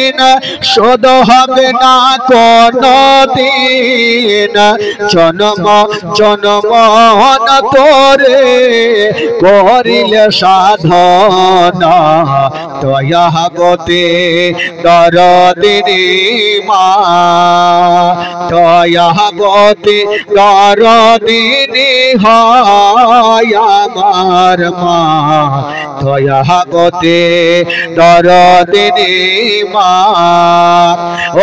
দিন শোধ হবে না কোনদিন জন্ম জন্ম তোরে করিলে সাধনা দয়াবতী দরদিনী মা দয়াবতী দরদিনী হয় আমার মা দয়াবতী দরদিনী মা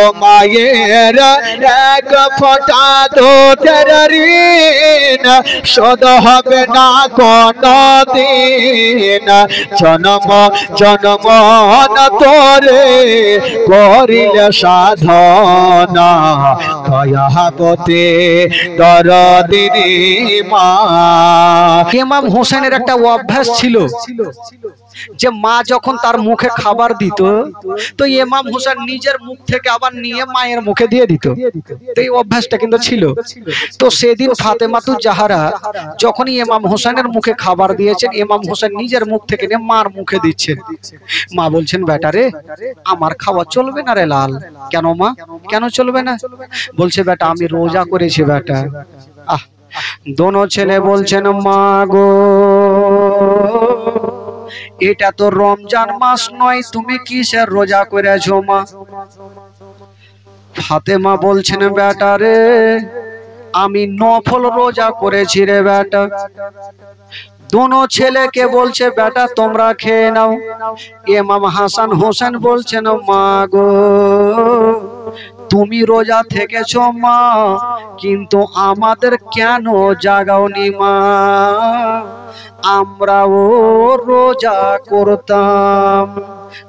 ও মায়ের এক ফোঁটা দুধের ঋণ শোধ হবে না কোনদিন জন্ম জন্ম তোরে করিলে সাধনা দয়াবতী দরদিনী মা। ইমাম হোসেনের একটা অভ্যাস ছিল যে মা যখন তার মুখে খাবার দিত তো ইমাম হোসেন নিজের মুখ থেকে আবার নিয়ে মায়ের মুখে দিয়ে দিত। এই অভ্যাসটা কিন্তু ছিল। তো সেদিন ফাতেমাতুজ জাহরা যখনই ইমাম হোসেনের মুখে খাবার দিয়েছেন ইমাম হোসেন নিজের মুখ থেকে নিয়ে মার মুখে দিচ্ছেন। মা বলছেন বেটা রে আমার খাওয়া চলবে না রে লাল। কেন মা, কেন চলবে না? বলছে বেটা আমি রোজা করেছি বেটা। দোনো ছেলে বলছেন মা গো এটা তো রমজান মাস নয়, তুমি কিসের রোজা করেছো মা? ফাতেমা বলছেন বেটা রে আমি নফল রোজা করেছি রে বেটা। दोनों छेले के बोलছে बेटा তোমরা খেয়ে নাও। ইমাম হাসান হোসেন বলছেন মা গো তুমি রোজা থেকেছো মা কিন্তু আমাদের কেন জাগাওনি মা? আমরাও রোজা করতাম।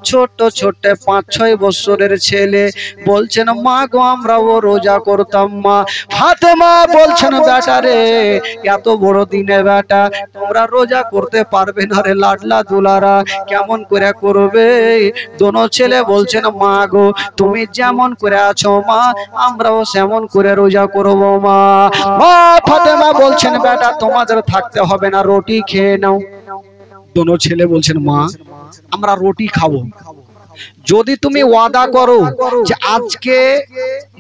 ছোট ছোট 5-6 বছরের ছেলে বলছেন মা গো আমরাও রোজা করতাম মা। ফাতেমা বলছেন বেটা রে এত বড় দিনে বেটা তোমরা রোজা করতে পারবে না রে লাডলা দুলারা, কেমন করে করবে? দোনো ছেলে বলছেন মা গো তুমি যেমন করে আছো মা আমরাও সেমন করে রোজা করব মা। মা ফাতেমা বলছেন বেটা তোমাদের থাকতে হবে না রুটি খেয়ে নাও। দোনো ছেলে বলছেন মা আমরা রুটি খাবো যদি তুমি ওয়াদা করো যে আজকে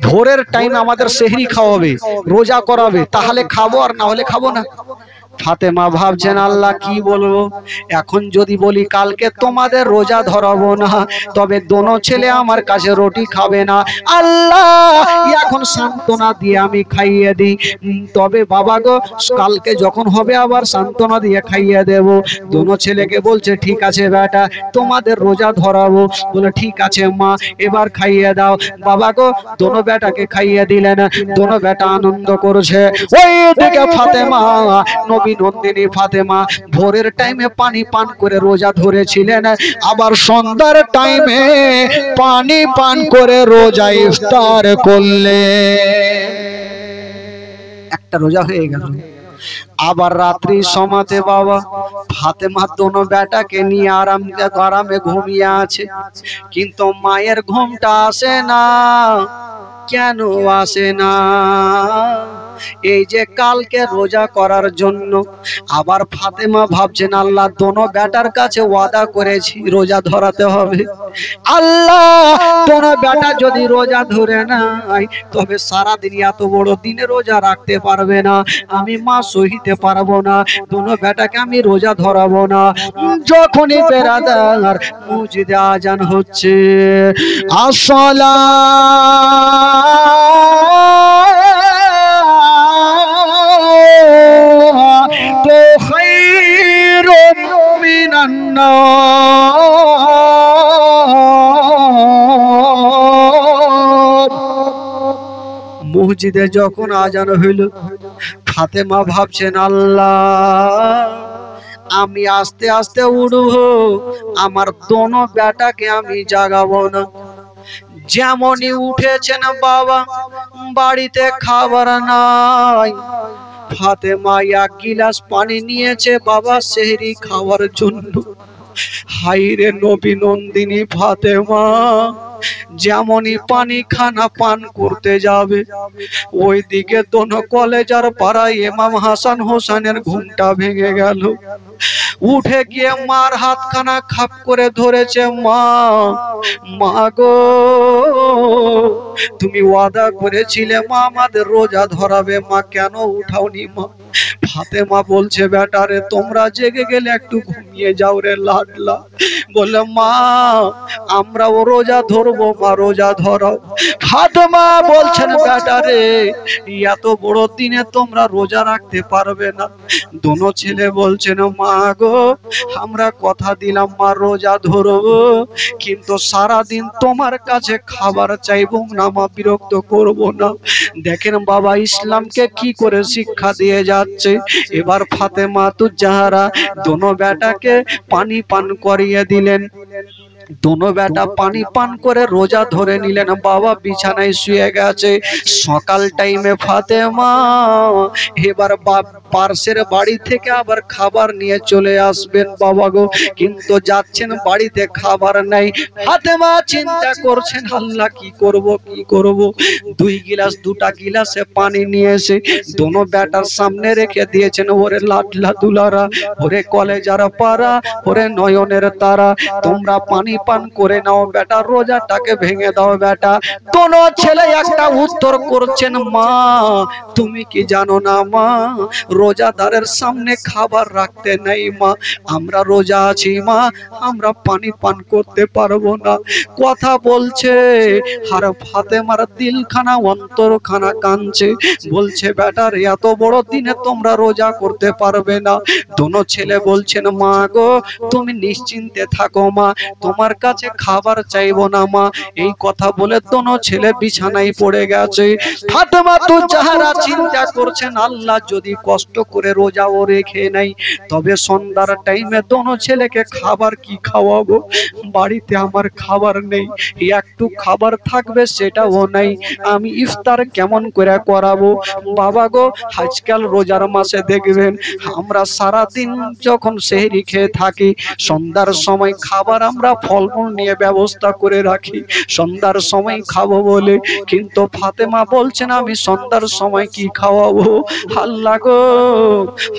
ভোরের টাইম আমাদের সেহরি খাওয়াবে রোজা করাবে তাহলে খাবো আর না হলে খাবো না। ফাতেমা ভাবছেন আল্লাহ কি বলবো এখন যদি বলি কালকে তোমাদের রোজা ধরাবো না তবে দোনো ছেলে আমার কাছে রুটি খাবে না। আল্লাহ এখন সান্তনা দিয়ে আমি খাইয়ে দিই তবে বাবা গো কালকে যখন হবে আবার সান্তনা দিয়ে খাইয়ে দেব। দোনো ছেলেকে বলছে ঠিক আছে বেটা তোমাদের রোজা ধরাবো। বলে ঠিক আছে মা এবার খাইয়ে দাও। বাবা গো দোনো বেটাকে খাইয়ে দিলেন। দোনো বেটা আনন্দ করছে। ওই দিকে ফাতেমা নন্দিনী ফাতেমা ভোরের টাইমে পানি পান করে রোজা ধরেছিলেন আবার সন্ধ্যার টাইমে পানি পান করে রোজা ইফতার করলে একটা রোজা হয়ে গেল। আবার রাত্রি সমাতে বাবা ফাতেমা দোনো বেটাকে নিয়ে আরামে ঘুমিয়ে আছে কিন্তু মায়ের ঘুমটা আসে না। কেন আসে না? এই যে কালকে রোজা করার জন্য আবার ফাতেমা ভাবছেন আল্লাহ দোনো বেটার কাছে ওয়াদা করেছি রোজা ধরাতে হবে। আল্লাহ দোনো বেটা যদি রোজা ধরে নাই তবে সারা দিন এত বড় দিনে রোজা রাখতে পারবে না, আমি মা সহিতে পারবো না, দোনো বেটাকে আমি রোজা ধরাবো না। যখনই বেরাদার মসজিদে আজান হচ্ছে আসলা तो खैर मिनन नार। मस्जिदे যখন আজান হইল ফাতেমা ভাবছেন আল্লাহ আমি আস্তে আস্তে উঠবো আমার দোনো বেটাকে আমি জাগাবো না। যেমনই উঠেছেন বাবা বাড়িতে খাবার নাই। ফাতেমা এক গিলাস পানি নিয়েছে বাবা সেহরি খাওয়ার জন্য। হাইরে নবী নন্দিনী ফাতেমা যেমনই পানি খানা পান করতে যাবে, ওইদিকে দোনো কলেজার পাড়ায় ইমাম হাসান হোসেনের ঘুমটা ভেঙে গেল। উঠে গিয়ে মার হাতখানা খাপ করে ধরেছে। মা, মা গো, তুমি ওয়াদা করেছিলে মা আমাদের রোজা ধরাবে, মা কেন উঠাওনি মা? ফাতেমা বলছে, বেটা রে, তোমরা জেগে গেলে একটু ঘুমিয়ে যাও রে লাডলা। বলে, মা আমরাও রোজা ধরবো, মা রোজা ধরাও। ফাতেমা বলছেন, বেটা রে, এত বড় দিনে তোমরা রোজা রাখতে পারবে না। দোনো ছেলে বলছেন, মা গো, আমরা কথা দিলাম মা রোজা ধরবো, কিন্তু সারাদিন তোমার কাছে খাবার চাইবো না মা, বিরক্ত করব না। দেখেন বাবা ইসলামকে কি করে শিক্ষা দিয়ে যাচ্ছে। এবার ফাতেমা তু জাহরা দোনো বেটাকে পানি পান করিয়ে দিলেন। दोनों बेटा पानी पान करे रोजा धरे निलेन। बाबा बिछानाय शुए गेছে। সকাল টাইমে ফাতেমা এবার পার্সের বাড়ি থেকে আবার খাবার নিয়ে চলে আসবেন বাবা গো, কিন্তু যাচ্ছেন বাড়িতে খাবার নাই। ফাতেমা চিন্তা করছেন, আল্লাহ কি করব কি করব। দুটা গিলাসে পানি নিয়ে এসে দোনো বেটার সামনে রেখে দিয়েছেন। ওরে লাডলা দুলারা, ওরে কলেজারা পারা, ওরে নয়নের তারা, তোমরা পানি পান করে নাও বেটা, রোজাটাকে ভেঙে দাও বেটা। দোনো ছেলে একটা উত্তর করছেন, মা তুমি কি জানো না মা, রোজাদারের সামনে খাবার রাখতে নেই মা, আমরা রোজা আছি মা, আমরা পানি পান করতে পারবো না। কথা বলছে আর ফাতেমার দিলখানা অন্তরখানা কাঁদছে। বলছে বেটার এত বড় দিনে তোমরা রোজা করতে পারবে না। দোনো ছেলে বলছেন, মা গো তুমি নিশ্চিন্তে থাকো মা, তোমার কাছে খাবার চাইবো না মা। এই কথা বলে দোনো ছেলে বিছানায় পড়ে গেছে। ফাতেমা তো যাহারা চিন্তা করছেন, আল্লাহ যদি কষ্ট করে রোজাও রেখে নাই, তবে সন্ধ্যার টাইমে দোনো ছেলেকে খাবার কি খাওয়াবো, বাড়িতে আমার খাবার নেই, একটু খাবার থাকবে সেটাও নাই, আমি ইফতার কেমন করে করাবো। বাবা গো আজকাল রোজার মাসে দেখবেন আমরা সারা দিন যখন সেহরি খেয়ে থাকি, সন্ধ্যার সময় খাবার আমরা ফলমূল নিয়ে ব্যবস্থা করে রাখি সন্ধ্যার সময় খাবো বলে, কিন্তু ফাতেমা বলছেন আমি সন্ধ্যার সময় কি খাওয়াবো। আল্লাহ গো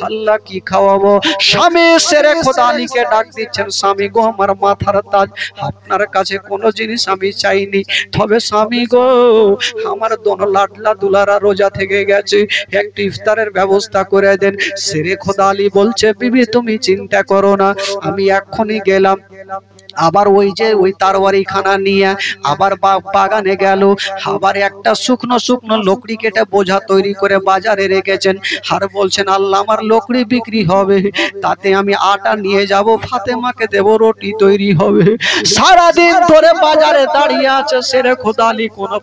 আল্লাহ কি খাওয়াবো। স্বামী শেরে খোদা আলীকে ডাক দিচ্ছেন, স্বামী গো আমার মাথার তাজ, আপনার কাছে কোনো জিনিস আমি চাইনি, তবে স্বামী গো আমার দোনো লাডলা দুলারা রোজা থেকে গেছে, একটু ইফতারের ব্যবস্থা করে দেন। শেরে খোদা আলী বলছে, বিবি তুমি চিন্তা করো না, আমি এক্ষুনি গেলাম। আবার ওই যে ওই তারওয়ারি খানা নিয়ে আবার বাগানে গেল, আবার একটা শুকনো শুকনো লকড়ি কেটে বোঝা তৈরি করে বাজারে রেখেছেন। আর বলছেন, আল্লাহ আমার লকড়ি বিক্রি হবে, তাতে আমি আটা নিয়ে যাব, ফাতেমাকে দেব, রুটি তৈরি হবে। সারাদিন ধরে বাজারে দাঁড়িয়ে আছে শেরে খোদা আলী, কোনো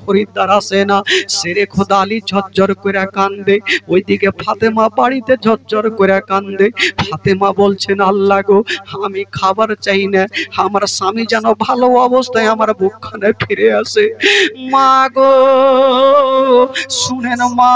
খরিদ্দার আসে না। শেরে খোদা আলী ঝরঝর করে কান্দে, ওইদিকে ফাতেমা বাড়িতে ঝরঝর করে কান্দে। ফাতেমা বলছেন, আল্লাহ গো আমি খাবার চাই না, আমার স্বামী যেন ভালো অবস্থায় আমার বুকখানে ফিরে আসে। মা গো শুনেন মা,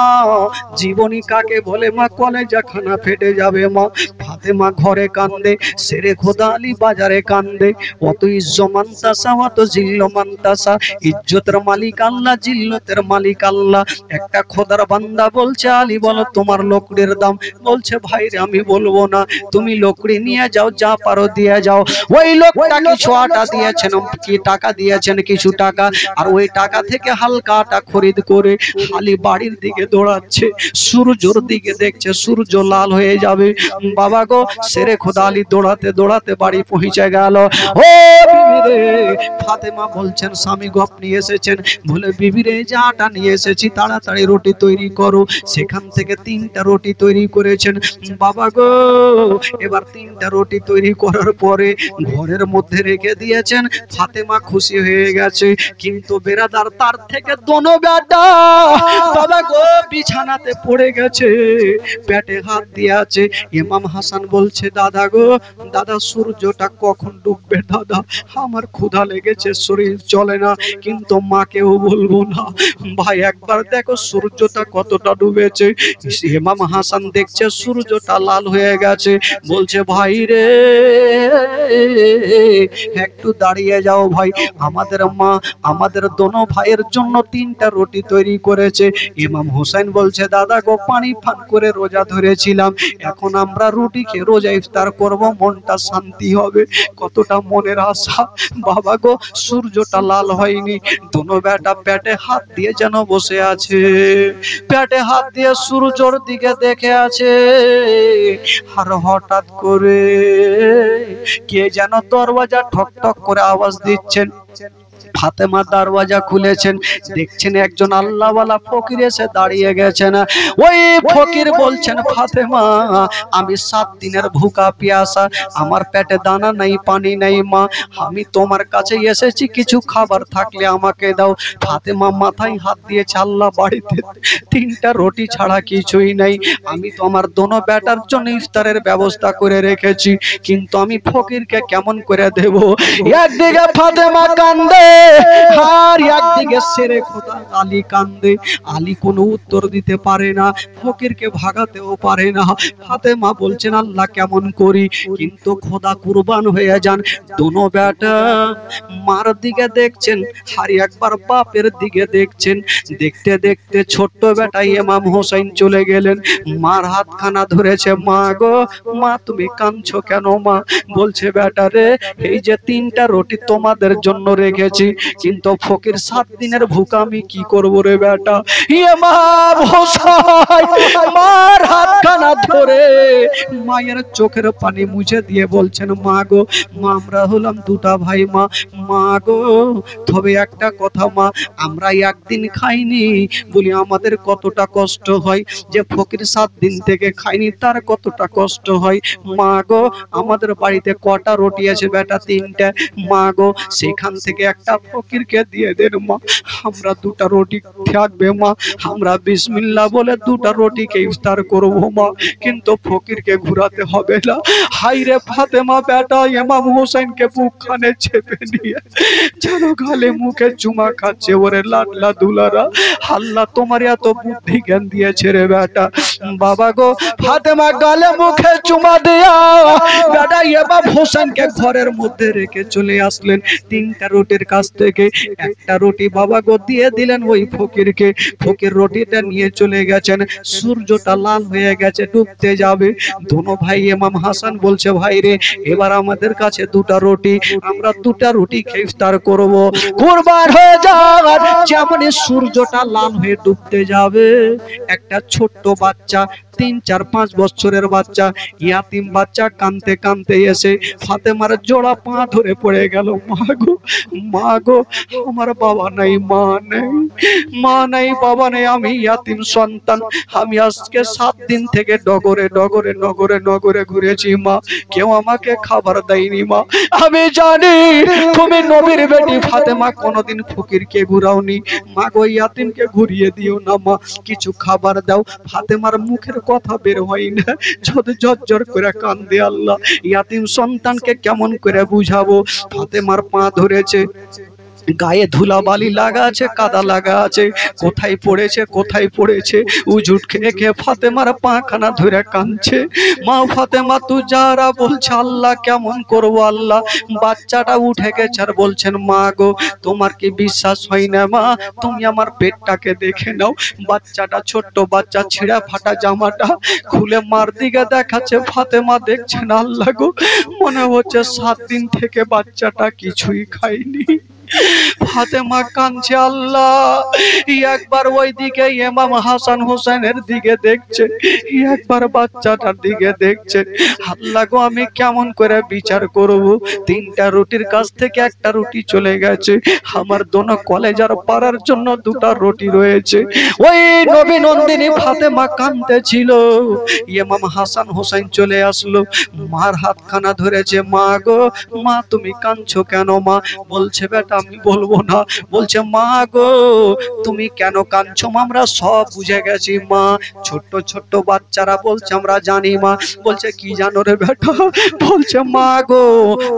জীবনী কাকে বলে মা, কলেজা খানা ফেটে যাবে মা। ফাতেমা ঘরে কান্দে, শেরে খোদা আলী বাজারে কান্দে। অত ইজ্জমান্তাসা অত জিল্লমান্তাসা, ইজ্জতের মালিক আল্লাহ, জিল্লতের মালিক আল্লাহ। একটা খোদার বান্দা বলছে, আলী বলো তোমার লকড়ির দাম। বলছে, ভাইরে আমি বলবো না, তুমি লকড়ি নিয়ে যাও, যা পারো দিয়ে যাও। ওই লোকটা কিছু আটা দিয়েছেন, কি টাকা দিয়েছেন কিছু টাকা, আর ওই টাকা থেকে হালকা আটা খরিদ করে খালি বাড়ির দিকে দৌড়াচ্ছে। সূর্যর দিকে দেখছে সূর্য লাল হয়ে যাবে। বাবা গো শেরে খোদা আলী দৌড়াতে দৌড়াতে বাড়ি পৌঁছে গেল। ও বিবিরে, ফাতেমা বলছেন, স্বামী গো আপনি এসেছেন, বলে বিবিরে যে আটা নিয়ে এসেছি, তাড়াতাড়ি রুটি তৈরি করো। সেখান থেকে 3টা রুটি তৈরি করেছেন। বাবা গো এবার 3টা রুটি তৈরি করার পরে ঘরের মধ্যে রেখে দিয়েছেন। ফাতেমা খুশি হয়ে গেছে, কিন্তু বেরাদার তার থেকে দোনো বেটা বাবা গো বিছানাতে পড়ে গেছে, পেটে হাত দিয়ে আছে। ইমাম হাসান বলছে, দাদা গো দাদা, সূর্যটা কখন ডুববে দাদা, আমার ক্ষুধা লেগেছে, শরীর চলে না, কিন্তু মাকেও বলবো না। ভাই একবার দেখো সূর্যটা কতটা ডুবেছে। ইমাম হাসান দেখছে সূর্যটা লাল হয়ে গেছে, বলছে ভাই রে একটু দাঁড়িয়ে যাও ভাই, আমাদের মা আমাদের দোনো ভাইয়ের জন্য 3টা রুটি তৈরি করেছে। ইমাম হোসেন বলছে দাদা গো, পানি পান করে রোজা ধরেছিলাম, এখন আমরা রুটি খেয়ে রোজা ইফতার করব, মনটা শান্তি হবে। কতটা মনের আশা। বাবা গো, সূর্যটা লাল হয়নি, দোনো বেটা পেটে হাত দিয়ে যেন বসে আছে, পেটে হাত দিয়ে সূর্যর দিকে দেখে আছে। আর হঠাৎ করে কে যেন দরওয়াজা ঠক ঠক করে আওয়াজ দিচ্ছেন। ফাতেমা দরওয়াজা খুলেছেন, দেখছেন একজন আল্লাহওয়ালা ফকির এসে দাঁড়িয়ে গেছেন। ওই ফকির বলছেন ফাতেমা, আমি 7 দিনের ভুকা পিয়াসা, আমার পেটে দানা নাই, পানি নাই মা, আমি তোমার কাছে এসেছি, কিছু খাবার থাকলে আমাকে দাও। ফাতেমা মাথায় হাত দিয়েছে, আল্লাহ বাড়িতে 3টা রুটি ছাড়া কিছুই নাই, আমি তো আমার দোনো বেটার জন্য ইফতারের ব্যবস্থা করে রেখেছি, কিন্তু আমি ফকিরকে কেমন করে দেব? একদিকে ফাতেমা কান্দে আর একদিকে শেরে খোদা আলী কান্দে। আলী কোনো উত্তর দিতে পারে না, ফকিরকে ভাগাতেও পারে না। ফাতেমা বলছেন আল্লাহ কেমন করি, কিন্তু খোদা কুরবান হয়ে যান। দোনো বেটা মার দিকে দেখছেন আর একবার বাপের দিকে দেখছেন। দেখতে দেখতে ছোট্ট বেটা ইমাম হোসেন চলে গেলেন, মার হাতখানা ধরেছে। মা গো, মা তুমি কাঁদছো কেন মা? বলছে বেটা রে, এই যে 3টা রুটি তোমাদের জন্য রেখেছি, কিন্তু ফকির 7 দিনের ভুকা, আমি কি করবো রে বেটা? ইমাম হোসেন মার হাতখানা ধরে মায়ের চোখের পানি মুছে দিয়ে বলছেন মা গো, মা আমরা হলাম 2টা ভাই মা, মা গো তবে একটা কথা মা, আমরা একদিন খাইনি বলি আমাদের কতটা কষ্ট হয়, যে ফকির 7 দিন থেকে খাইনি তার কতটা কষ্ট হয়। মা গো আমাদের বাড়িতে কটা রুটি আছে বেটা? 3টা। মা গো সেখান থেকে একটা ফকিরকে দিয়ে দেন মা, আমরা 2টা রুটি থাকবে মা, আমরা বিসমিল্লাহ বলে 2টা রুটিকে ইফতার করব মা, কিন্তু ফকিরকে ঘুরাতে হবে না। হাই রে ফাতেমা বেটা ইমাম হোসেনকে বুকখানে চেপে নিয়ে যেন গালে মুখে চুমা খাচ্ছে। ওরে লাডলা দুলারা, আল্লাহ তোমার এত বুদ্ধি জ্ঞান দিয়েছে রে বেটা। বাবা গো, ফাতেমা গালে মুখে চুমা দেয়া বেটা ইমাম হোসেনকে ঘরের মধ্যে রেখে চলে আসলেন। 3টা রুটির কাছ থেকে একটা রুটি বাবা গো দিয়ে দিলেন ওই ফকিরকে। ফকির রুটিটা নিয়ে চলে গেছেন, সূর্যটা লাল হয়ে গেছে, ডুবতে যাবে। দোনো ভাই ইমাম হাসান বলছে ভাই রে, এবার আমাদের কাছে 2টা রুটি, আমরা 2টা রুটি খেয়ে ইফতার করব, কুরবান হয়ে যাওয়ার। যেমনই সূর্যটা লাল হয়ে ডুবতে যাবে, একটা ছোট্ট বাচ্চা 3, 4, 5 বছরের বাচ্চা, ইয়াতিম বাচ্চা কাঁদতে কাঁদতে এসে ফাতেমার জোড়া পা ধরে পড়ে গেল। মা গো, মা গো আমার বাবা নাই, মা নেই, মা নাই, বাবা নেই, আমি ইয়াতিম সন্তান, আমি আজকে 7 দিন থেকে ডগরে ডগরে নগরে নগরে ঘুরেছি মা, কেউ আমাকে খাবার দেয়নি মা। আমি জানি তুমি নবীর বেটি ফাতেমা কোনোদিন ফকিরকে ঘুরাওনি, মা গো ইয়াতিমকে ঘুরিয়ে দিও না মা, কিছু খাবার দাও। ফাতেমার মুখের কথা বের হয় না, যদি ঝরঝর করে কান্দে। আল্লাহ ইয়াতিম সন্তানকে কেমন করে বুঝাবো? ফাতেমার পা ধরেছে, গায়ে ধুলাবালি লাগা আছে, কাদা লাগা আছে, কোথায় পড়েছে কোথায় পড়েছে, উজুট খেয়ে খেয়ে ফাতেমার পাখানা ধরে কাঁদছে। মা ফাতেমা তু যারা বলছে আল্লাহ কেমন করবো আল্লাহ, বাচ্চাটা উঠে গেছে আর বলছেন মা গো তোমার কি বিশ্বাস হয় না মা, তুমি আমার পেটটাকে দেখে নাও। বাচ্চাটা ছোট্ট বাচ্চা, ছিঁড়া ফাটা জামাটা খুলে মার দিকে দেখাচ্ছে। ফাতেমা দেখছেন আল্লাহ গো, মনে হচ্ছে 7 দিন থেকে বাচ্চাটা কিছুই খায়নি। ফাতেমা কাঁদছে। আল্লাহ একবার ওই দিকে ইমাম হাসান হোসেনের দিকে দেখছে, একবার বাচ্চাটার দিকে দেখছে। আল্লাহ গো আমি কেমন করে বিচার করব? 3টা রুটির কাছ থেকে একটা রুটি চলে গেছে, আমার দোনো কলেজার পাড়ার জন্য 2টা রুটি রয়েছে। ওই নবী নন্দিনী ফাতেমা কাঁদতে ছিল, ইমাম হাসান হোসেন চলে আসলো, মার হাতখানা ধরেছে। মা গো, মা তুমি কাঁদছো কেন মা? বলছে বেটা আমি বলবো না। বলছে মা গো তুমি কেন কাঁদছো? আমরা সব বুঝে গেছি মা। ছোট্ট ছোট্ট বাচ্চারা বলছে আমরা জানি মা। বলছে কি জানো রে বেটা? বলছে মা গো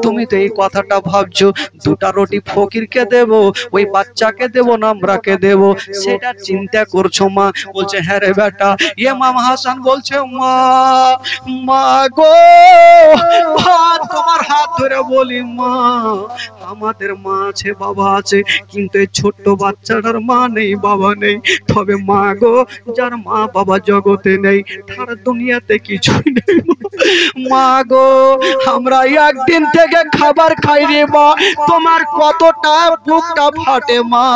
তুমি তো এই কথাটা ভাবছো দুটা রুটি ফকিরকে দেব, ওই বাচ্চাকে দেব না আমরাকে দেব, সেটা চিন্তা করছো মা। বলছে হ্যাঁ রে বেটা। ইমাম হাসান বলছে মা, মা গো তোমার হাত ধরে বলি মা, আমাদের মা আছে বাবা আছে, কিন্তু এই ছোট্ট বাচ্চাটার মা নেই বাবা নেই। তবে মা গো যার মা বাবা জগতে নেই তার দুনিয়াতে কিছুই নেই মা গো। আমরা একদিন থেকে খাবার খাই রে মা, তোমার কতটা বুকটা ফাটে মা।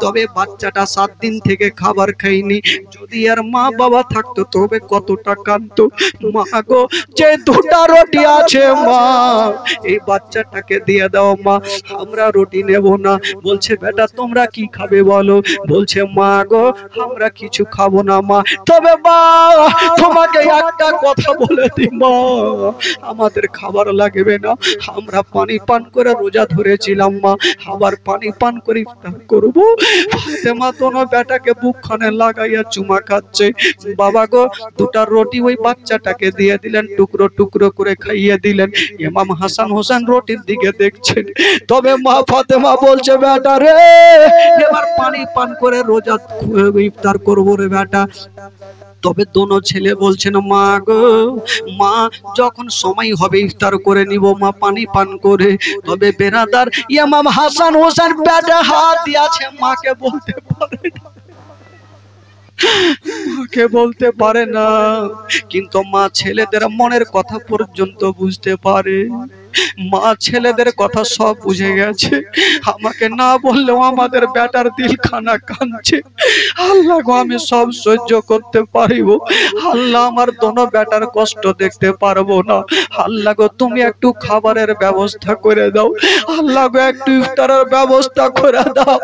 তবে বাচ্চাটা 7 দিন থেকে খাবার খাইনি, যদি আর মা বাবা থাকতো তবে কতটা কাঁদতো মা গো। যে দুটা রুটি আছে মা এই বাচ্চাটাকে দিয়ে দাও মা, আমরা রুটি নেব না। বলছে বেটা তোমরা কি খাবে বলো? বলছে মা গো আমরা কিছু খাবো না মা, তবে মা তোমাকে একটা কথা বলে দিই মা, আমাদের খাবার লাগবে না, আমরা পানি পান করে রোজা ধরেছিলাম মা, আবার পানি পান করে ইফতার করবো। ফাতেমা দোনো বেটাকে বুকখানে লাগাইয়া চুমা খাচ্ছে। বাবা গো দুটা রুটি ওই বাচ্চাটাকে দিয়ে দিলেন, টুকরো টুকরো করে খাইয়ে দিলেন। ইমাম হাসান হোসেন রুটির দিকে দেখছেন, তবে মা ফাতেমা বলছে বেটা রে এবার পানি পান করে রোজা ইফতার করবো রে বেটা। তবে দোনো ছেলে বলছেন মা গো মা যখন সময় হবে ইফতার করে নিব মা পানি পান করে। তবে বেরাদার ইমাম হাসান হোসেন পেটে হাত দিয়েছে, মাকে বলতে পারে না, মাকে বলতে পারে না, কিন্তু মা ছেলেদের মনের কথা পর্যন্ত বুঝতে পারে। মা ছেলেদের কথা সব বুঝে গেছে, আমাকে না বললেও আমাদের বেটার দিলখানা কাঁদছে। আল্লাহ গো আমি সব সহ্য করতে পারিব, আল্লাহ আমার দোনো বেটার কষ্ট দেখতে পারবো না। আল্লাহ গো তুমি একটু খাবারের ব্যবস্থা করে দাও, আল্লাহ গো একটু ইফতারের ব্যবস্থা করে দাও।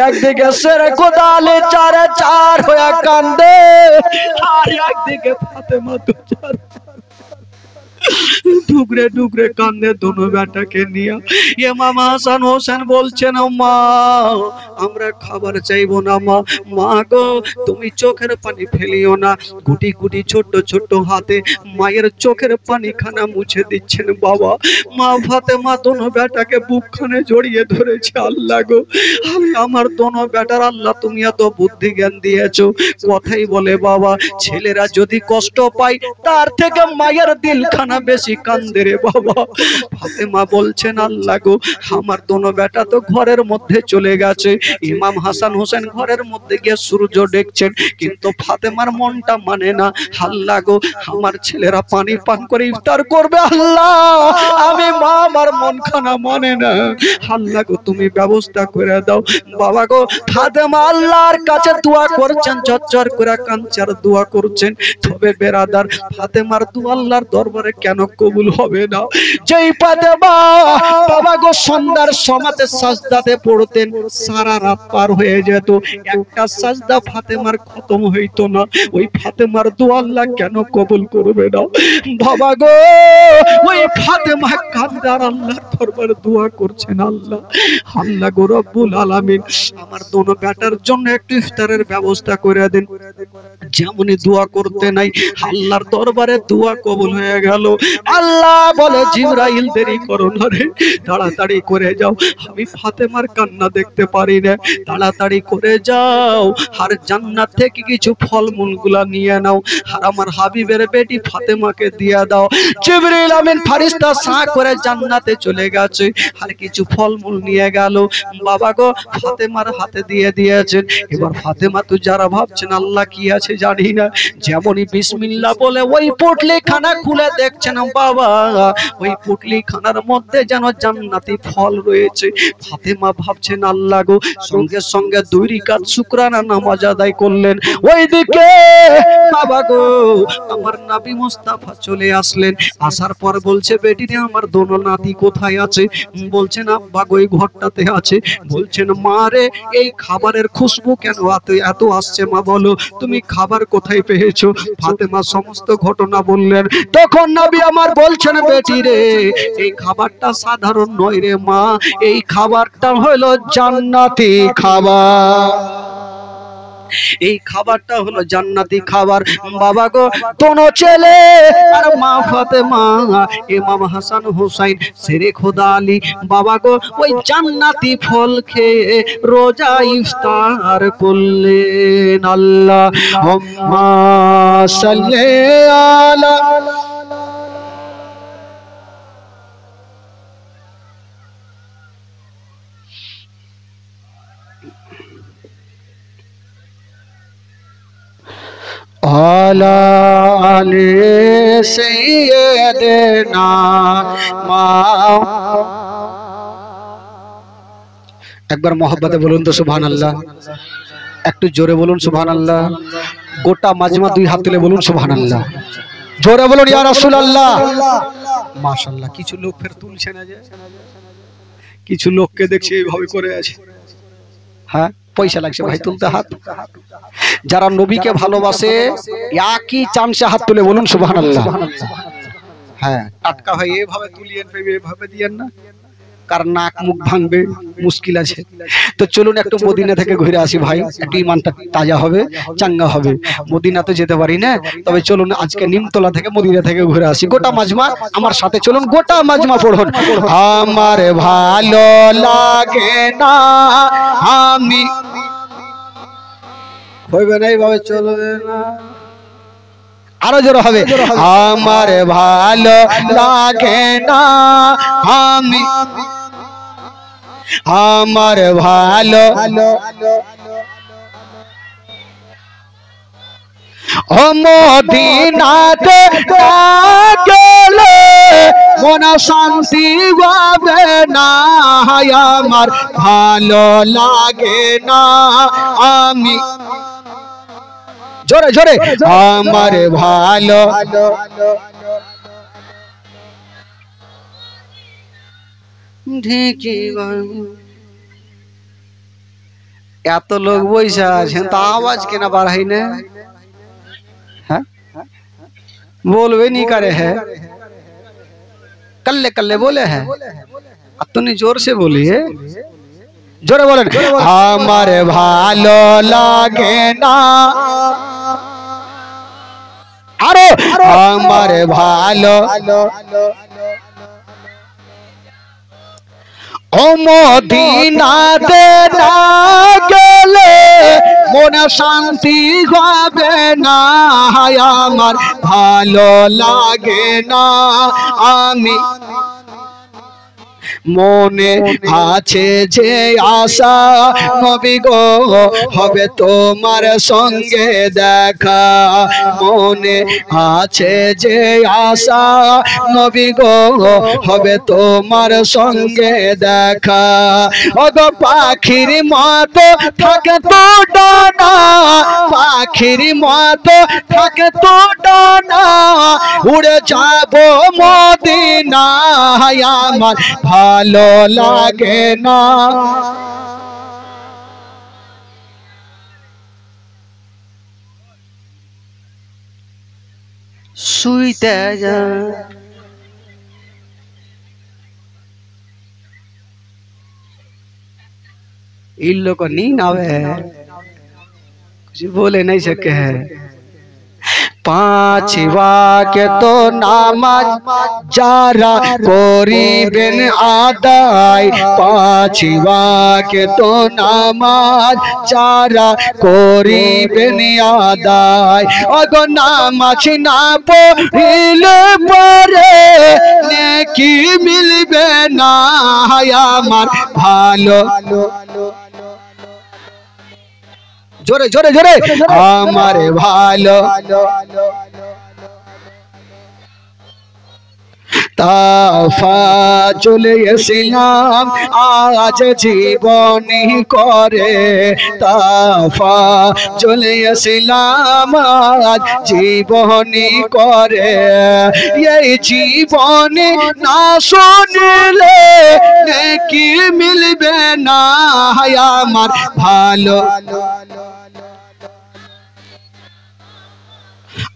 একদিকে সেরে কোদালে চারে চার হয়ে কান্দে, আর একদিকে ফাতেমা তো চার ডুগরে ডুগরে কান্দে দোনো বেটাকে নিয়ে। ইমাম হাসান হোসেন বলছেন মা আমরা খাবার চাইবো না মা, মা গো তুমি চোখের পানি ফেলিও না। গুটি গুটি ছোট্ট ছোট্ট হাতে মায়ের চোখের পানি খানা মুছে দিচ্ছেন বাবা। মা ফাতেমা দোনো বেটাকে বুকখানে জড়িয়ে ধরেছে। আল্লাহ গো আমার দোনো বেটার আল্লাহ তুমি এত বুদ্ধি জ্ঞান দিয়েছো, কথাই বলে বাবা ছেলেরা যদি কষ্ট পায় তার থেকে মায়ের দিলখানা বেশি কান্দে রে বাবা। ফাতেমা বলছেন আল্লাহ গো আমার দোনো বেটা তো ঘরের মধ্যে চলে গেছে। ইমাম হাসান হোসেন ঘরের মধ্যে গিয়ে সূর্য দেখছেন, কিন্তু ফাতেমার মনটা মানে না। আল্লাহ গো আমার ছেলেরা পানি পান করে ইফতার করবে, আল্লাহ আমি মা আমার মন খানা মানে না, আল্লাহ গো তুমি ব্যবস্থা করে দাও। বাবা গো ফাতেমা আল্লাহর কাছে দোয়া করছেন, চচ্চর করে কাঞ্চার দোয়া করছেন। তবে বেরাদার ফাতেমার দোয়া আল্লাহর দরবারে কেন কবুল হবে না? যেই ফাতেমা বাবা গো সন্ধ্যার সমাতে সাজদাতে পড়তেন, সারা রাত পার হয়ে যেত, একটা সাজদা ফাতেমার খতম হইতো না। ওই ফাতেমার দোয়া আল্লাহ কেন কবুল করবে না? বাবা গো ওই ফাতেমা কান্দার আল্লাহর দরবারে দোয়া করছেন, আল্লাহ আল্লাহ গো রব্বুল আলামিন আমার দোনো বেটার জন্য একটু ইফতারের ব্যবস্থা করে দেন। যেমনই দোয়া করতে নাই আল্লাহর দরবারে দোয়া কবুল হয়ে গেল। আল্লাহ বলে জিবরাইল দেরি করো না রে, তাড়াতাড়ি করে যাও, আমি ফাতেমার কান্না দেখতে পারি না, তাড়াতাড়ি করে যাও আর জান্নাত থেকে কিছু ফলমূলগুলা নিয়ে নাও আর আমার হাবিবের বেটি ফাতেমাকে দিয়ে দাও। জিবরাইল আমিন ফেরেশতা সা করে জান্নাতে চলে গেছে আর কিছু ফলমূল নিয়ে গেল। বাবা গো ফাতেমার হাতে দিয়ে দিয়েছেন। এবার ফাতেমা তো যারা ভাবছেন আল্লাহ কি আছে জানি না, যেমনই বিসমিল্লাহ বলে ওই পুটলি খানা খুলে দেখছেন বাবা ওই পুটলি খানার মধ্যে যেন জান্নাতি ফল রয়েছে। ফাতেমা ভাবছেন আল্লাহ গো, সঙ্গে সঙ্গে 2 রাকাত শুকরানা নামাজ আদায় করলেন। ওইদিকে বাবা গো আমার নবী মুস্তাফা চলে আসলেন, আসার পর বলছে বেটি রে আমার দোনো নাতি কোথায় আছে? বলছেন আব্বা গো এই ঘরটাতে আছে। বলছেন মা রে এই খাবারের খুশবু কেন এত আসছে মা, বলো তুমি খাবার কোথায় পেয়েছো? ফাতেমা সমস্ত ঘটনা বললেন। তখন নবী আমার বলছেন বেটি রে এই খাবারটা সাধারণ নয় রে মা, এই খাবারটা হলো জান্নাতি খাবার, এই খাবারটা হলো জান্নাতি খাবার। বাবা গো দোনো ছেলে আর মা ফাতেমা ইমাম হাসান হুসাইন শেরে খোদা আলী বাবা গো ওই জান্নাতি ফল খেয়ে রোজা ইফতার করলেন। আল্লাহুম্মা সাল্লি আলা আলা আলি সাইয়্যিদিনা মা। একবার মহব্বতে বলুন তো সুবহানাল্লাহ, একটু জোরে বলুন সুবহানাল্লাহ। গোটা মাজমা দুই হাত তুলে বলুন সুবহানাল্লাহ, জোরে বলুন ইয়া রাসূলুল্লাহ। মাশাআল্লাহ। কিছু লোক ফের তুলছে না, যে কিছু লোককে দেখছি এইভাবে করে আছে। হ্যাঁ পয়সা লাগছে ভাই তুলতে হাত। যারা নবীকে ভালোবাসে একই চামচে হাত তুলে বলুন সুবহানাল্লাহ। হ্যাঁ টাটকা ভাই এভাবে তুলিয়েন, এভাবে দিয়েন না, কারণ নাক মুখ ভাঙবে, মুশকিল আছে। তো চলুন একটু মদিনা থেকে ঘুরে আসি ভাই, একটু ইমানটা তাজা হবে, চাঙ্গা হবে। মদিনা তো যেতে পারি না, তবে চলুন আজকে নিমতলা থেকে মদিনা থেকে ঘুরে আসি। গোটা মাজমা আমার সাথে চলুন, গোটা মাজমা পড়ুন। আমার ভালো লাগে না আমি, হইবে না এইভাবে চলবে না, আরো জোরে হবে। আমার ভালো লাগে না আমি, আমার ভালো ও মদিনাতে গেলে মন শান্তি পাবে না, আমার ভালো লাগে না আমি, জোরে জোরে আমার ভালো ঢেকে। এত লোক বইসা আছেন তা আওয়াজ কেনা বাড়াই না, হ্যাঁ बोलवे नहीं करे है, कल्ले कल्ले बोले हैं, अब तो नहीं जोर से बोलिए, जोरे बोलें। हमारे भालो लागे ना आरो, हमारे भालो ও মদিনাতে না গেলে মনে শান্তি হবে না, আমার ভালো লাগে না আমি, মনে আছে যে আশা নবী গো হবে তোমার সঙ্গে দেখা, মনে আছে যে আশা নবী গো হবে তোমার সঙ্গে দেখা। ওগো পাখির মতো থাকে তো ডানা, পাখির মতো থাকে তো ডানা, উড়ে যাবো মদিনায় আমার ভালো লাগে না। শুইতে যা इन लोग को नींद आवे है, कुछ बोले नहीं सके है। पांच वाके तो नामाज जारा करिबेन आदाय, पांच वाके तो नामाज जारा करिबेन आदाय, अगो नामाज ना पढ़िले परे नेकी मिलबे ना आमार भालो, जोरे जोरे जोरे हमारे भालो ताफा चले एसिलाम आज जीवनी करे, ताफा चले एसिलाम आज जीवनी करे, ये जीवनी ना सुनले नेकी मिलबे ना आमार भालो,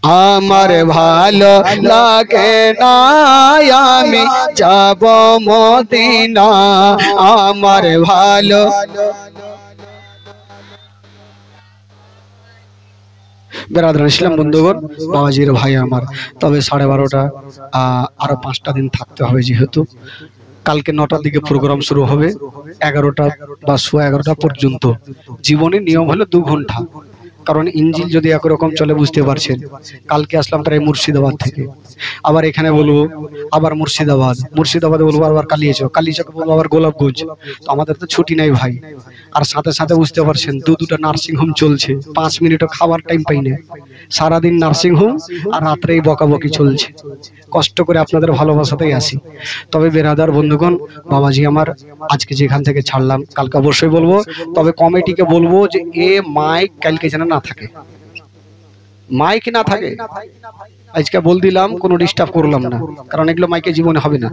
আমার ভালো লাগে না আমি যাব মদিনা আমার ভালো বেরাদার ইসলাম বন্ধুগণ বাবাজির ভাই আমার তবে 12:30 আরো 5টা দিন থাকতে হবে যেহেতু কালকে 9টার দিকে প্রোগ্রাম শুরু হবে 11টা বা 11:15 পর্যন্ত জীবনের নিয়ম হলো 2 ঘন্টা কারণ ইঞ্জিল যদি একরকম চলে বুঝতে পারছেন কালকে আসলাম প্রায় মুর্শিদাবাদ থেকে আবার এখানে বলবো আবার মুর্শিদাবাদে বলবো আবার কালিয়াচক বলবো আবার গোলাপগঞ্জ তো আমাদের তো ছুটি নাই ভাই আর সাথে সাথে বুঝতে পারছেন দুটো নার্সিং হোম চলছে 5 মিনিটও খাবার টাইম পাই না সারাদিন নার্সিং হোম আর রাত্রেই বকাবকি চলছে কষ্ট করে আপনাদের ভালোবাসাতেই আসি তবে বেরাদার বন্ধুগণ বাবাজি আমার আজকে যেখান থেকে ছাড়লাম কালকে অবশ্যই বলবো তবে কমিটিকে বলবো যে এ মাইক কালকে যেন না থাকে মাইক না থাকে আজকে বল দিলাম কোনো ডিস্টার্ব করলাম না কারণ এগুলো মাইকে জীবনে হবে না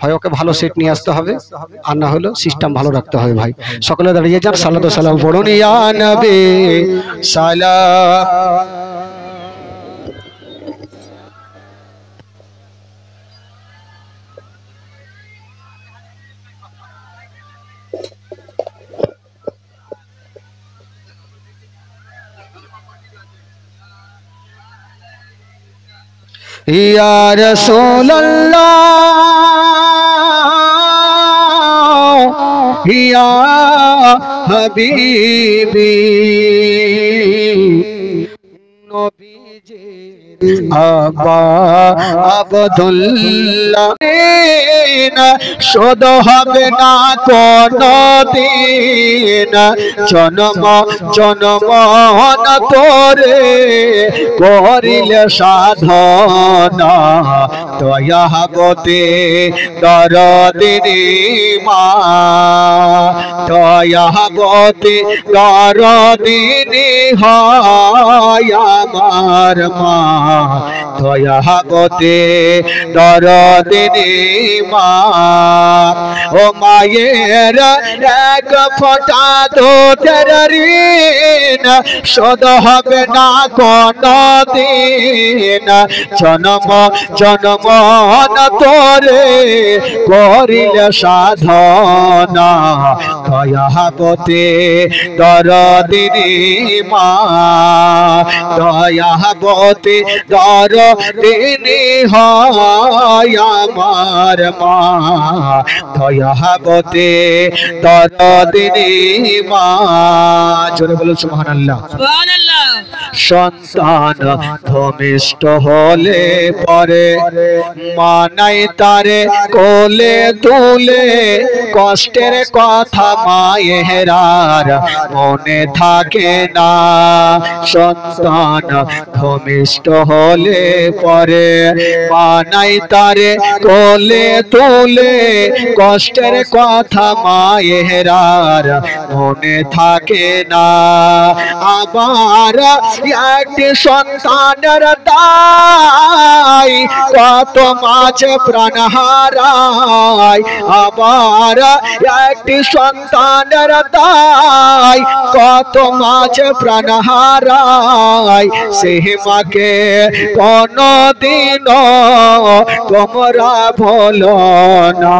হয় ওকে ভালো সেট নিয়ে আসতে হবে আর না হলো সিস্টেম ভালো রাখতে হবে ভাই সকলে দাঁড়িয়ে যান সালাতু সালাম পড়ুন ইয়া নবী সালাম या रसूल अल्लाह या हबीबी আবা আব্দুল্লাহ শোধ হবে না কোনদিন জন্ম জন্মন তোরে করিলে সাধনা দয়াবতে দরদিনী মা দয়াবতে দরদিনী হয় আমার মা দয়াবতে দরদিনী মা ও মায়ের এক ফোঁটা দুধের ঋণ শোধ হবে না কোনদিন জন্ম জন্মন তোরে করিলে সাধনা দয়াবতে দরদিনী মা দয়াবতে দরদিনী হয় আমার মা দয়াবতে দরদিনী মা জোরে বলুন সুবহানাল্লাহ সুবহানাল্লাহ সন্তান ভূমিষ্ঠ হলে পরে মানাই তারে কোলে তুলে কষ্টের কথা মায়েরার মনে থাকে না সন্তান ভূমিষ্ঠ হলে পরে মানাই তারে কোলে তুলে কষ্টের কথা মায়েরার মনে থাকে না আবার একটি সন্তানের দায় কত মাঝে প্রাণ হারায় আবার একটি সন্তানের দায় কত মাঝে প্রাণ হারায় সেই মাকে কোনদিন তোমরা ভুলো না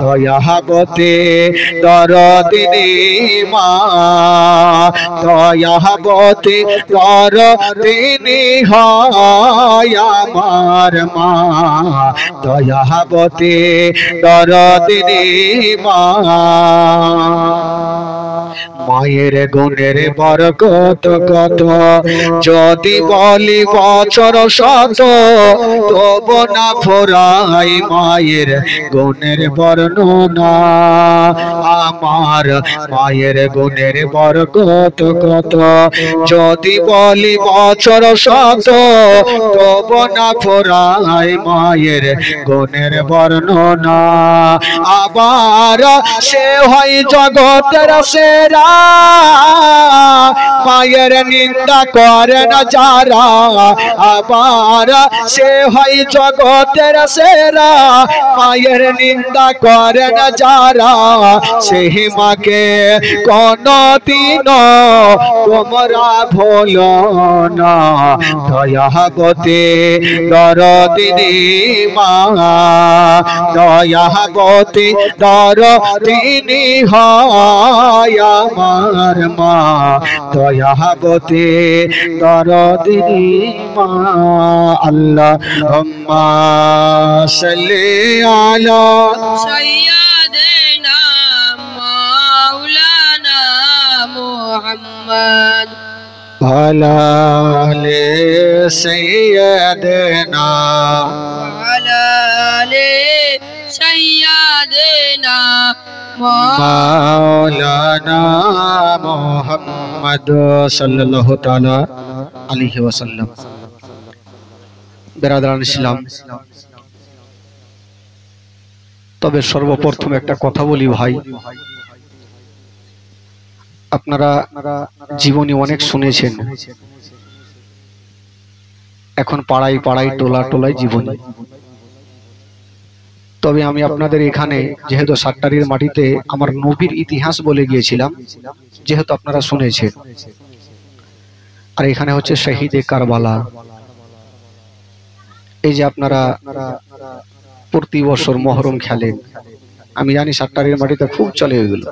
দয়াবতে দরদিনী মা দয়াবতে দরদিনী হয় আমার মা দয়াবতে দরদিনী মা মায়ের গুণের বরকত কত যদি বলি বছর শত তব না ফোরাই মায়ের গুণের বর্ণনা আমার মায়ের গুণের বরকত কত যদি বলি বছর শত তব না ফোরাই মায়ের গুণের বর্ণনা আবার সে হয় জগতের সেরা মায়ের নিন্দা করে না যারা আবার সে হয় জগতের সেরা। মায়ের নিন্দা করে না যারা সেই মাকে কোনদিন তোমরা ভুলো না। দয়াবতী দরদিনী মা, দয়াবতী দরদিনী হয় আমার মা, দয়াবতী দরদিনী মা। আল্লাহুম্মা সাল্লি আলা সাইয়্যিদিনা মাওলানা মুহাম্মদ ওয়ালা আলি সাইয়্যিদিনা ওয়ালা আলি সাইয়্যিদিনা মাওলানা মুহাম্মদ সাল্লাল্লাহু তাআলা আলাইহি ওয়াসাল্লাম। বেরাদারান ইসলাম, তবে সর্বপ্রথম একটা কথা বলি ভাই, আপনারা জীবনে অনেক শুনেছেন, এখন পাড়ায় পাড়ায় টোলা টোলায় জীবনী। তবে আমি আপনাদের এখানে যেহেতু সাতটারির মাটিতে আমার নবীর ইতিহাস বলে গিয়েছিলাম, যেহেতু আপনারা শুনেছেন, আর এখানে হচ্ছে শহীদে কারবালা। এই যে আপনারা প্রতি বছর মহরম খেলেন, আমি জানি সাতটারির মাটিতে খুব চলে এগুলো।